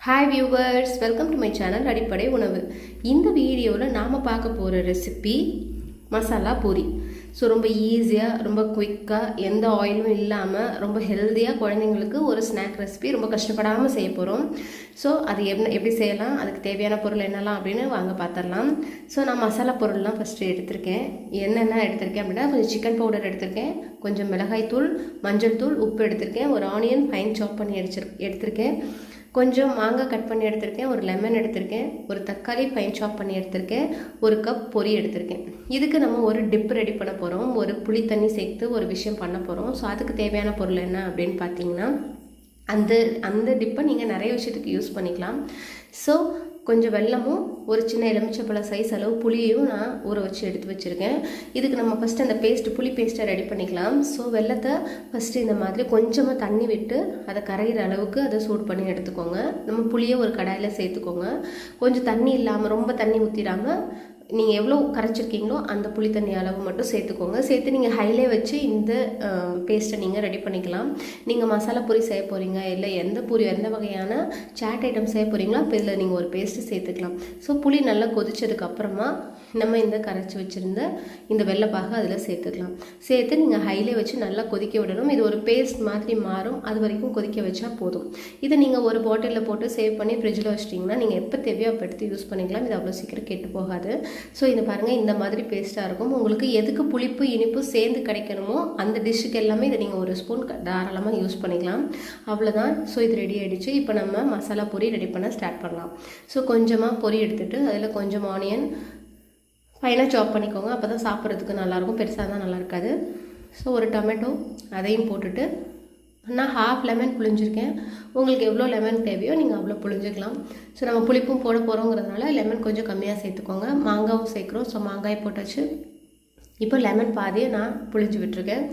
Hi viewers, welcome to my channel அடிப்படை உணவு. இந்த வீடியோவில் நாம் பார்க்க போகிற ரெசிபி மசாலா பூரி. ஸோ ரொம்ப ஈஸியாக, ரொம்ப குயிக்காக, எந்த ஆயிலும் இல்லாமல் ரொம்ப ஹெல்த்தியாக குழந்தைங்களுக்கு ஒரு ஸ்நாக் ரெசிபி ரொம்ப கஷ்டப்படாமல் செய்ய போகிறோம். ஸோ அது எப்படி செய்யலாம், அதுக்கு தேவையான பொருள் என்னெல்லாம் அப்படின்னு வாங்க பார்த்துடலாம். ஸோ நான் மசாலா பொருள்லாம் ஃபஸ்ட்டு எடுத்திருக்கேன். என்னென்ன எடுத்திருக்கேன் அப்படின்னா, கொஞ்சம் சிக்கன் பவுடர் எடுத்திருக்கேன், கொஞ்சம் மிளகாய் தூள், மஞ்சள் தூள், உப்பு எடுத்திருக்கேன், ஒரு ஆனியன் ஃபைன் சாப் பண்ணி எடுத்திருக்கேன், கொஞ்சம் மாங்காய் கட் பண்ணி எடுத்திருக்கேன், ஒரு லெமன் எடுத்திருக்கேன், ஒரு தக்காளி ஃபைன் சாப் பண்ணி எடுத்திருக்கேன், ஒரு கப் பொரி எடுத்திருக்கேன். இதுக்கு நம்ம ஒரு டிப் ரெடி பண்ண போகிறோம், ஒரு புளி தண்ணி சேர்த்து ஒரு விஷயம் பண்ண போகிறோம். ஸோ அதுக்கு தேவையான பொருள் என்ன அப்படின்னு பார்த்தீங்கன்னா, அந்த டிப்பை நீங்கள் நிறைய விஷயத்துக்கு யூஸ் பண்ணிக்கலாம். ஸோ கொஞ்சம் வெல்லமும் ஒரு சின்ன எலுமிச்சப்பழ சைஸ் அளவு புளியையும் நான் ஊற வச்சு எடுத்து வச்சுருக்கேன். இதுக்கு நம்ம ஃபஸ்ட்டு அந்த புளி பேஸ்ட்டை ரெடி பண்ணிக்கலாம். ஸோ வெல்லத்தை ஃபஸ்ட்டு இந்த மாதிரி கொஞ்சமாக தண்ணி விட்டு அதை கரைகிற அளவுக்கு அதை சூடு பண்ணி எடுத்துக்கோங்க. நம்ம புளியை ஒரு கடாயில் சேர்த்துக்கோங்க. கொஞ்சம் தண்ணி இல்லாமல், ரொம்ப தண்ணி ஊற்றிடாமல், நீங்கள் எவ்வளோ கரைச்சிருக்கீங்களோ அந்த புளி தண்ணி அளவு மட்டும் சேர்த்துக்கோங்க. சேர்த்து நீங்கள் ஹைலே வச்சு இந்த பேஸ்ட்டை நீங்கள் ரெடி பண்ணிக்கலாம். நீங்கள் மசாலா பூரி செய்ய போகிறீங்க, இல்லை எந்த வகையான சாட் ஐட்டம் செய்ய போகிறீங்களோ அப்போ இதில் நீங்கள் ஒரு பேஸ்ட்டு சேர்த்துக்கலாம். ஸோ புளி நல்லா கொதிச்சதுக்கப்புறமா நம்ம இந்த கரைச்சி வச்சுருந்த இந்த வெள்ளைப்பாக அதில் சேர்த்துக்கலாம். சேர்த்து நீங்கள் ஹைலே வச்சு நல்லா கொதிக்க விடணும். இது ஒரு பேஸ்ட் மாதிரி மாறும், அது வரைக்கும் கொதிக்க வச்சா போதும். இதை நீங்கள் ஒரு பாட்டிலில் போட்டு சேவ் பண்ணி ஃப்ரிட்ஜில் வச்சிட்டிங்கன்னா நீங்கள் எப்போ தேவையோ அப்போ எடுத்து யூஸ் பண்ணிக்கலாம். இது அவ்வளோ சீக்கிரம் கெட்டு போகாது. ஸோ இது பாருங்கள், இந்த மாதிரி பேஸ்ட்டாக இருக்கும். உங்களுக்கு எதுக்கு புளிப்பு இனிப்பு சேர்ந்து கிடைக்கணுமோ அந்த டிஷ்ஷுக்கு எல்லாமே இதை நீங்கள் ஒரு ஸ்பூன் தாராளமாக யூஸ் பண்ணிக்கலாம். அவ்வளோதான். ஸோ இது ரெடி ஆகிடுச்சு. இப்போ நம்ம மசாலா பொரி ரெடி பண்ண ஸ்டார்ட் பண்ணலாம். ஸோ கொஞ்சமாக பொரி எடுத்துகிட்டு அதில் கொஞ்சம் ஆனியன் ஃபைனாக சாப் பண்ணிக்கோங்க. அப்போ தான் சாப்பிட்றதுக்கு நல்லாயிருக்கும், பெருசாக தான் நல்லா இருக்காது. ஸோ ஒரு டொமேட்டோ அதையும் போட்டுட்டு, நான் ஹாஃப் லெமன் புழிஞ்சிருக்கேன். உங்களுக்கு எவ்வளோ லெமன் தேவையோ நீங்கள் அவ்வளோ புழிஞ்சிக்கலாம். ஸோ நம்ம புளிப்பும் போட போகிறோங்கிறதுனால லெமன் கொஞ்சம் கம்மியாக சேர்த்துக்கோங்க. மாங்காவும் சேர்க்குறோம். ஸோ மாங்காய் போட்டாச்சு. இப்போ லெமன் பாதியை நான் புழிஞ்சு விட்டுருக்கேன்.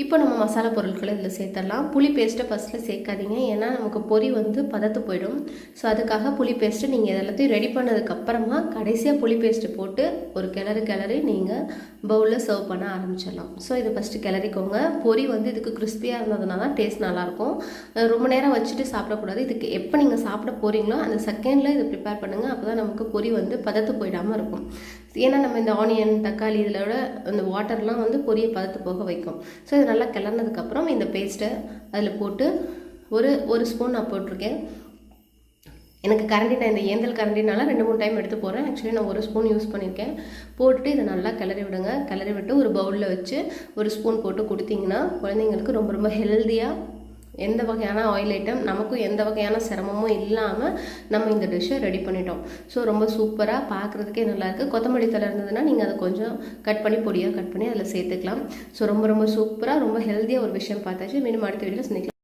இப்போ நம்ம மசாலா பொருட்களை இதில் சேர்த்துடலாம். புளி பேஸ்ட்டை ஃபஸ்ட்டில் சேர்க்காதீங்க, ஏன்னா நமக்கு பொரி பதத்து போயிடும். ஸோ அதுக்காக புளி பேஸ்ட்டு நீங்கள் எல்லாத்தையும் ரெடி பண்ணதுக்கப்புறமா கடைசியாக புளி பேஸ்ட்டு போட்டு ஒரு கிளறி நீங்கள் பவுலில் சர்வ் பண்ண ஆரம்பிச்சிடலாம். ஸோ இதை ஃபஸ்ட்டு கிளறிக்கோங்க. பொரி இதுக்கு கிறிஸ்பியாக இருந்ததுனா தான் டேஸ்ட் நல்லாயிருக்கும். ரொம்ப நேரம் வச்சுட்டு சாப்பிடக்கூடாது. இதுக்கு எப்போ நீங்கள் சாப்பிட போகிறீங்களோ அந்த செகண்டில் இதை ப்ரிப்பேர் பண்ணுங்கள். அப்போ தான் நமக்கு பொரி பதத்து போயிடாமல் இருக்கும். ஏன்னா நம்ம இந்த ஆனியன், தக்காளி இதோட அந்த வாட்டர்லாம் பொரியை பதத்து போக வைக்கும். ஸோ இது நல்லா கிளறினதுக்கப்புறம் இந்த பேஸ்ட்டை அதில் போட்டு ஒரு ஸ்பூன் நான் போட்டிருக்கேன். எனக்கு கரண்டி, நான் இந்த ஏந்தல் கரண்டினால 2-3 டைம் எடுத்து போகிறேன். ஆக்சுவலி நான் ஒரு ஸ்பூன் யூஸ் பண்ணியிருக்கேன். போட்டுட்டு இதை நல்லா கிளறி விடுங்க. கிளறி விட்டு ஒரு பவுலில் வச்சு ஒரு ஸ்பூன் போட்டு கொடுத்தீங்கன்னா குழந்தைங்களுக்கு ரொம்ப ரொம்ப ஹெல்த்தியாக, எந்த வகையான ஆயில் ஐட்டம், நமக்கும் எந்த வகையான சிரமமும் இல்லாமல் நம்ம இந்த டிஷ்ஷை ரெடி பண்ணிட்டோம். ஸோ ரொம்ப சூப்பராக, பார்க்குறதுக்கே நல்லாயிருக்கு. கொத்தமல்லி தழை இருந்ததுன்னா நீங்கள் அதை கொஞ்சம் பொடியாக கட் பண்ணி அதில் சேர்த்துக்கலாம். ஸோ ரொம்ப ரொம்ப சூப்பராக, ரொம்ப ஹெல்த்தியாக ஒரு விஷயம் பார்த்தாச்சு. மீண்டும் அடுத்த வீடியோவில் சந்திக்கலாம்.